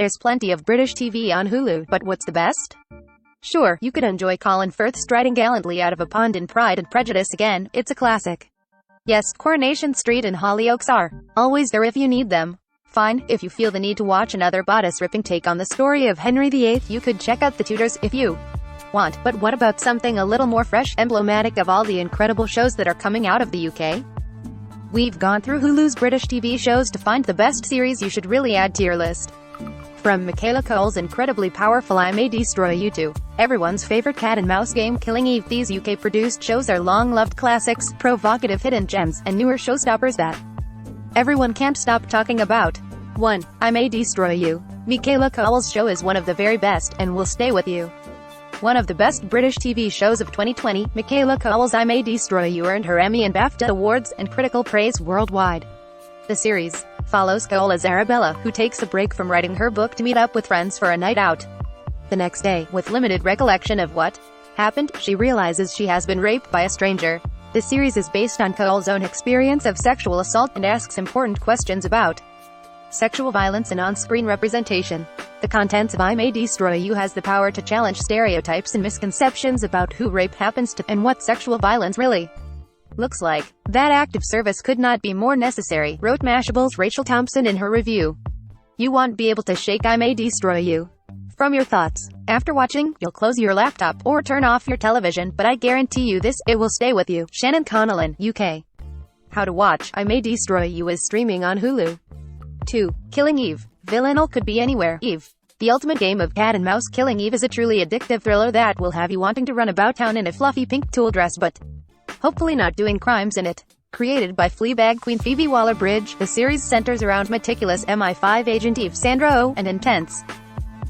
There's plenty of British TV on Hulu, but what's the best? Sure, you could enjoy Colin Firth striding gallantly out of a pond in Pride and Prejudice again, it's a classic. Yes, Coronation Street and Hollyoaks are always there if you need them. Fine, if you feel the need to watch another bodice-ripping take on the story of Henry VIII, you could check out The Tudors if you want. But what about something a little more fresh, emblematic of all the incredible shows that are coming out of the UK? We've gone through Hulu's British TV shows to find the best series you should really add to your list. From Michaela Coel's incredibly powerful I May Destroy You to everyone's favorite cat and mouse game Killing Eve, these UK-produced shows are long-loved classics, provocative hidden gems, and newer showstoppers that everyone can't stop talking about. 1. I May Destroy You. Michaela Coel's show is one of the very best, and will stay with you. One of the best British TV shows of 2020, Michaela Coel's I May Destroy You earned her Emmy and BAFTA awards, and critical praise worldwide. The series follows Coel as Arabella, who takes a break from writing her book to meet up with friends for a night out. The next day, with limited recollection of what happened, she realizes she has been raped by a stranger. The series is based on Coel's own experience of sexual assault, and asks important questions about sexual violence and on-screen representation. The contents of I May Destroy You has the power to challenge stereotypes and misconceptions about who rape happens to, and what sexual violence really looks like. That act of service could not be more necessary, wrote Mashable's Rachel Thompson in her review. You won't be able to shake I May Destroy You from your thoughts. After watching, you'll close your laptop, or turn off your television, but I guarantee you this, it will stay with you. Shannon Connellan, UK. How to watch I May Destroy You is streaming on Hulu. 2. Killing Eve. Villainal could be anywhere. Eve. The ultimate game of cat and mouse. Killing Eve is a truly addictive thriller that will have you wanting to run about town in a fluffy pink tulle dress, but hopefully not doing crimes in it. Created by Fleabag queen Phoebe Waller-Bridge, the series centers around meticulous MI5 agent Eve Sandra Oh and intense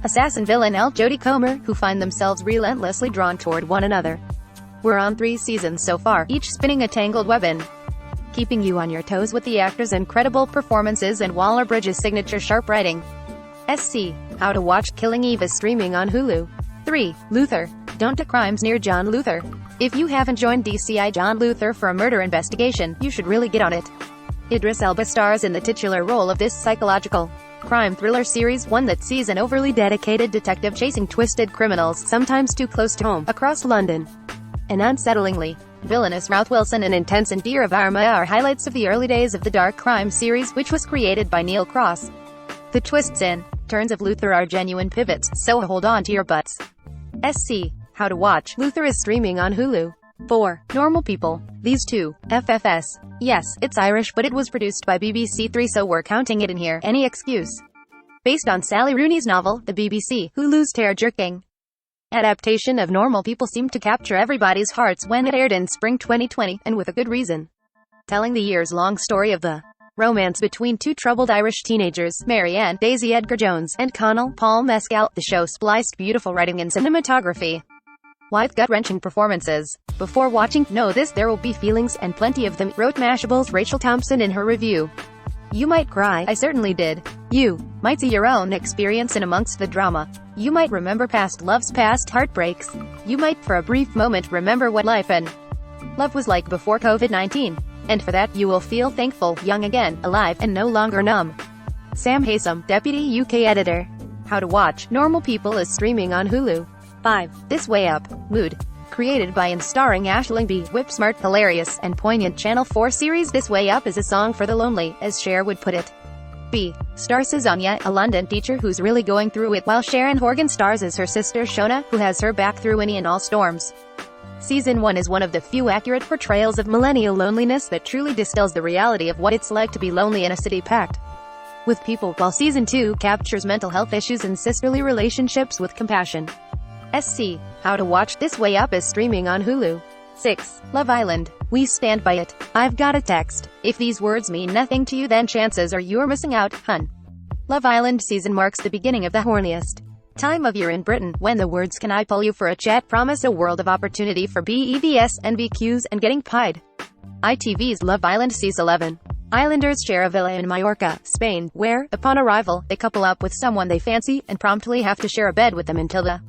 assassin villain Elle Jodie Comer, who find themselves relentlessly drawn toward one another. We're on 3 seasons so far, each spinning a tangled web in, keeping you on your toes with the actors' incredible performances and Waller-Bridge's signature sharp writing. SC. How to watch Killing Eve is streaming on Hulu. 3. Luther. Don't do crimes near John Luther. If you haven't joined DCI John Luther for a murder investigation, you should really get on it. Idris Elba stars in the titular role of this psychological crime thriller series, one that sees an overly dedicated detective chasing twisted criminals, sometimes too close to home, across London. And unsettlingly villainous Ruth Wilson and intense Indira Varma are highlights of the early days of the dark crime series, which was created by Neil Cross. The twists and turns of Luther are genuine pivots, so hold on to your butts. SC. How to watch Luther is streaming on Hulu. 4. Normal People. These two, FFS. Yes, it's Irish, but it was produced by BBC 3, so we're counting it in here. Any excuse. Based on Sally Rooney's novel, the BBC, Hulu's tear-jerking adaptation of Normal People seemed to capture everybody's hearts when it aired in spring 2020, and with a good reason. Telling the years-long story of the romance between two troubled Irish teenagers, Marianne Daisy Edgar-Jones, and Connell Paul Mescal, the show spliced beautiful writing and cinematography with gut-wrenching performances. Before watching, know this: there will be feelings, and plenty of them, wrote Mashable's Rachel Thompson in her review. You might cry, I certainly did. You might see your own experience in amongst the drama. You might remember past loves, past heartbreaks. You might, for a brief moment, remember what life and love was like before COVID-19. And for that, you will feel thankful, young again, alive, and no longer numb. Sam Haysom, Deputy UK Editor. How to watch Normal People is streaming on Hulu. 5. This Way Up. Mood. Created by and starring Aisling B. Whip-smart, hilarious, and poignant Channel 4 series This Way Up is a song for the lonely, as Cher would put it. B. Stars Susonia, a London teacher who's really going through it, while Sharon Horgan stars as her sister Shona, who has her back through any and all storms. Season 1 is one of the few accurate portrayals of millennial loneliness that truly distills the reality of what it's like to be lonely in a city packed with people, while Season 2 captures mental health issues and sisterly relationships with compassion. SC. How to watch This Way Up is streaming on Hulu. 6. Love Island. We stand by it. I've got a text. If these words mean nothing to you, then chances are you're missing out, hun. Love Island season marks the beginning of the horniest time of year in Britain, when the words "can I pull you for a chat" promise a world of opportunity for BEVs, NVQs, and getting pied. ITV's Love Island Season 11. Islanders share a villa in Mallorca, Spain, where, upon arrival, they couple up with someone they fancy, and promptly have to share a bed with them until the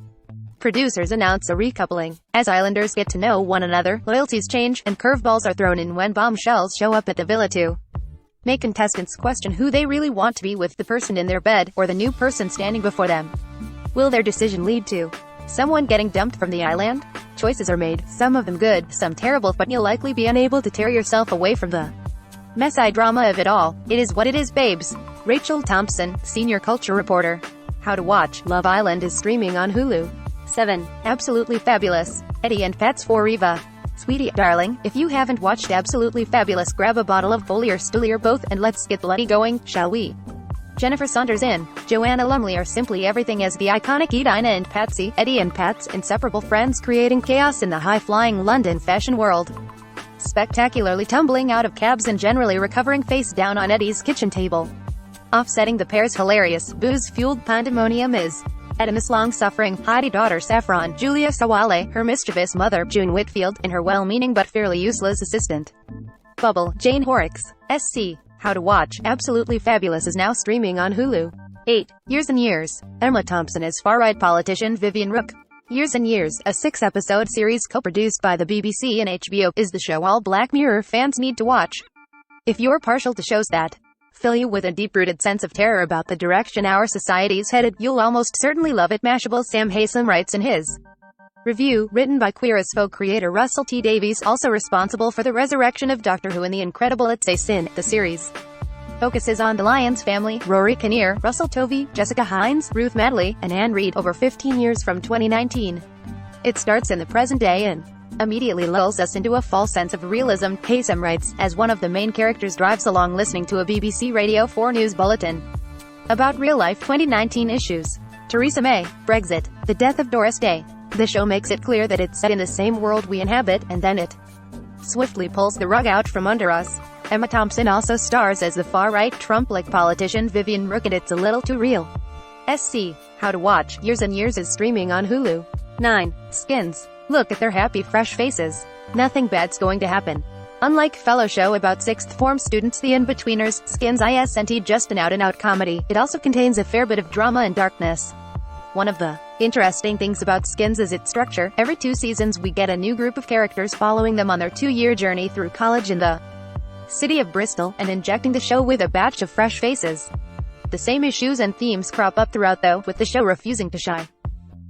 producers announce a recoupling. As Islanders get to know one another, loyalties change, and curveballs are thrown in when bombshells show up at the villa to Make contestants question who they really want to be with, the person in their bed, or the new person standing before them. Will their decision lead to someone getting dumped from the island? Choices are made, some of them good, some terrible, but you'll likely be unable to tear yourself away from the messy drama of it all. It is what it is, babes. Rachel Thompson, senior culture reporter. How to watch Love Island is streaming on Hulu. 7. Absolutely Fabulous. Eddie and Pat's for Eva. Sweetie, darling, if you haven't watched Absolutely Fabulous, grab a bottle of Bully or Stilly or both, and let's get bloody going, shall we? Jennifer Saunders and Joanna Lumley are simply everything as the iconic Edina and Patsy, Eddie and Pat's inseparable friends, creating chaos in the high-flying London fashion world. Spectacularly tumbling out of cabs and generally recovering face down on Eddie's kitchen table. Offsetting the pair's hilarious, booze-fueled pandemonium is Edna's long-suffering, haughty daughter Saffron, Julia Sawale, her mischievous mother, June Whitfield, and her well-meaning but fairly useless assistant, Bubble, Jane Horrocks. SC. How to watch Absolutely Fabulous is now streaming on Hulu. 8. Years and Years. Emma Thompson as far-right politician Vivian Rook. Years and Years, a 6-episode series co-produced by the BBC and HBO, is the show all Black Mirror fans need to watch. If you're partial to shows that fill you with a deep-rooted sense of terror about the direction our society's headed, you'll almost certainly love it. Mashable Sam Haslam writes in his review, written by Queer as Folk creator Russell T Davies, also responsible for the resurrection of Doctor Who and The Incredible It's a Sin. The series focuses on the Lyons family, Rory Kinnear, Russell Tovey, Jessica Hines, Ruth Madley, and Anne Reid, over 15 years from 2019. It starts in the present day and immediately lulls us into a false sense of realism, Haslam writes, as one of the main characters drives along listening to a BBC Radio 4 news bulletin about real-life 2019 issues. Theresa May, Brexit, the death of Doris Day. The show makes it clear that it's set in the same world we inhabit, and then it swiftly pulls the rug out from under us. Emma Thompson also stars as the far-right Trump-like politician Vivian Rook, and it's a little too real. SC. How to watch Years and Years is streaming on Hulu. 9. Skins. Look at their happy, fresh faces. Nothing bad's going to happen. Unlike fellow show about 6th form students The In-Betweeners, Skins isn't just an out-and-out comedy. It also contains a fair bit of drama and darkness. One of the interesting things about Skins is its structure. Every 2 seasons we get a new group of characters, following them on their 2-year journey through college in the city of Bristol, and injecting the show with a batch of fresh faces. The same issues and themes crop up throughout though, with the show refusing to shy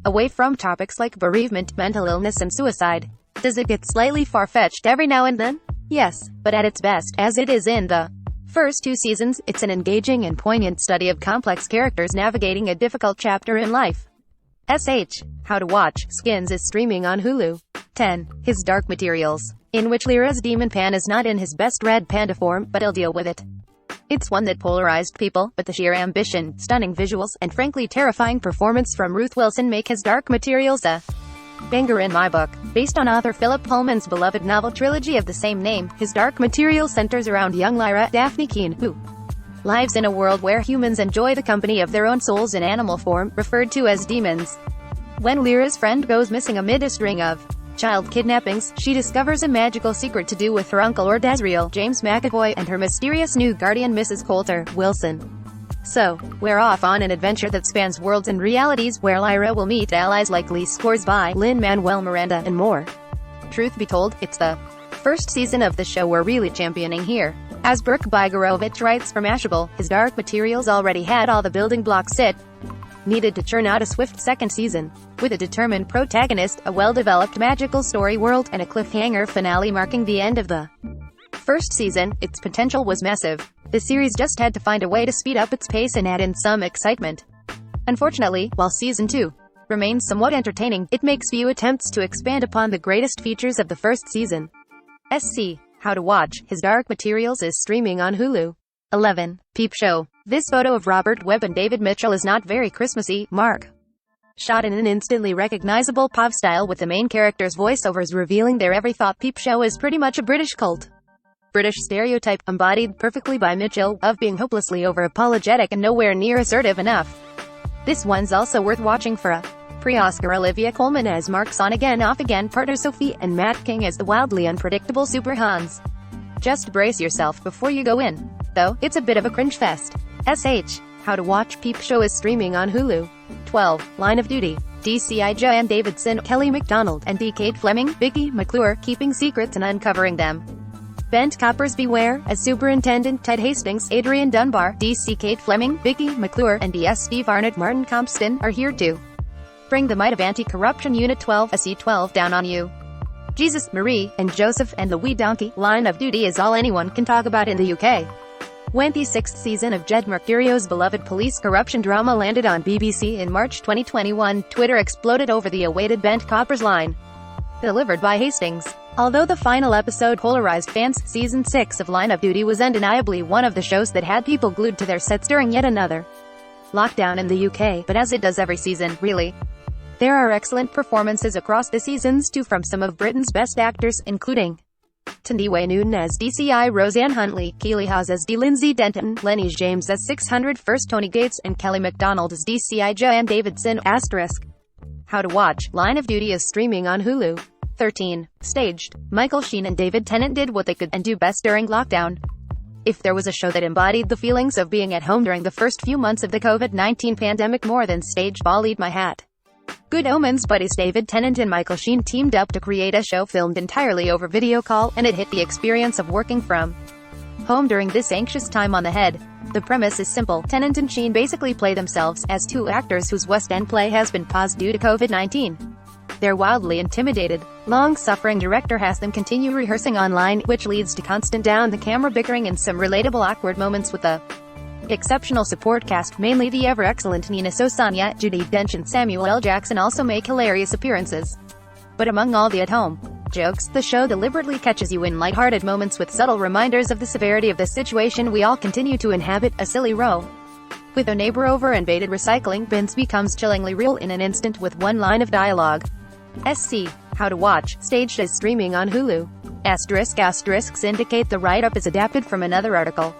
away from topics like bereavement, mental illness and suicide. Does it get slightly far-fetched every now and then? Yes, but at its best, as it is in the first 2 seasons, it's an engaging and poignant study of complex characters navigating a difficult chapter in life. SH. How to watch Skins is streaming on Hulu. 10. His Dark Materials, in which Lyra's Demon Pan is not in his best red panda form, but he'll deal with it. It's one that polarized people, but the sheer ambition, stunning visuals, and frankly terrifying performance from Ruth Wilson make His Dark Materials a banger in my book. Based on author Philip Pullman's beloved novel trilogy of the same name, His Dark Materials centers around young Lyra, Daphne Keane, who lives in a world where humans enjoy the company of their own souls in animal form, referred to as demons. When Lyra's friend goes missing amid a string of child kidnappings, she discovers a magical secret to do with her uncle Lord Asriel, James McAvoy, and her mysterious new guardian Mrs. Coulter, Wilson. So, we're off on an adventure that spans worlds and realities, where Lyra will meet allies like Lee Scoresby, Lin-Manuel Miranda, and more. Truth be told, it's the first season of the show we're really championing here. As Burke Bygorovich writes for Mashable, His Dark Materials already had all the building blocks it needed to churn out a swift second season. With a determined protagonist, a well-developed magical story world, and a cliffhanger finale marking the end of the first season, its potential was massive. The series just had to find a way to speed up its pace and add in some excitement. Unfortunately, while Season 2 remains somewhat entertaining, it makes few attempts to expand upon the greatest features of the first season. SC. How to watch His Dark Materials is streaming on Hulu. 11. Peep Show. This photo of Robert Webb and David Mitchell is not very Christmassy. Mark. Shot in an instantly recognizable POV style, with the main characters' voiceovers revealing their every thought. Peep Show is pretty much a British cult. British stereotype, embodied perfectly by Mitchell, of being hopelessly over-apologetic and nowhere near assertive enough. This one's also worth watching for a pre-Oscar Olivia Colman as Mark's on-again, off-again partner Sophie, and Matt King as the wildly unpredictable Super Hans. Just brace yourself before you go in, though, it's a bit of a cringe fest. SH. How to watch Peep Show is streaming on Hulu. 12. Line of Duty. DCI Joanne Davidson, Kelly MacDonald, and D. Cade Fleming, Vicky McClure, keeping secrets and uncovering them. Bent coppers beware, as Superintendent Ted Hastings, Adrian Dunbar, DC Kate Fleming, Vicky McClure, and DS Steve Arnott Martin Compston are here to bring the might of Anti-Corruption Unit 12, SC12, down on you. Jesus, Marie, and Joseph, and the wee donkey. Line of Duty is all anyone can talk about in the UK. When the 6th season of Jed Mercurio's beloved police corruption drama landed on BBC in March 2021, Twitter exploded over the awaited Bent coppers line, delivered by Hastings. Although the final episode polarized fans, Season 6 of Line of Duty was undeniably one of the shows that had people glued to their sets during yet another lockdown in the UK, but as it does every season, really. There are excellent performances across the seasons too from some of Britain's best actors, including Thandiwe Newton as DCI Roseanne Huntley, Keely Hawes as D. Lindsay Denton, Lenny James as 600 First Tony Gates, and Kelly MacDonald as DCI Joanne Davidson. How to watch Line of Duty is streaming on Hulu. 13. Staged. Michael Sheen and David Tennant did what they could and do best during lockdown. If there was a show that embodied the feelings of being at home during the first few months of the COVID-19 pandemic more than Staged, I'll eat my hat. Good Omens buddies David Tennant and Michael Sheen teamed up to create a show filmed entirely over video call, and it hit the experience of working from home during this anxious time on the head. The premise is simple. Tennant and Sheen basically play themselves as two actors whose West End play has been paused due to COVID-19. They're wildly intimidated. Long-suffering director has them continue rehearsing online, which leads to constant down-the-camera bickering and some relatable awkward moments with the exceptional support cast, mainly the ever-excellent Nina Sosanya, Judi Dench, and Samuel L. Jackson also make hilarious appearances. But among all the at-home jokes, the show deliberately catches you in lighthearted moments with subtle reminders of the severity of the situation we all continue to inhabit, a silly row with a neighbor over invaded recycling bins becomes chillingly real in an instant with one line of dialogue. How to watch Staged is streaming on Hulu. Asterisks indicate the write-up is adapted from another article.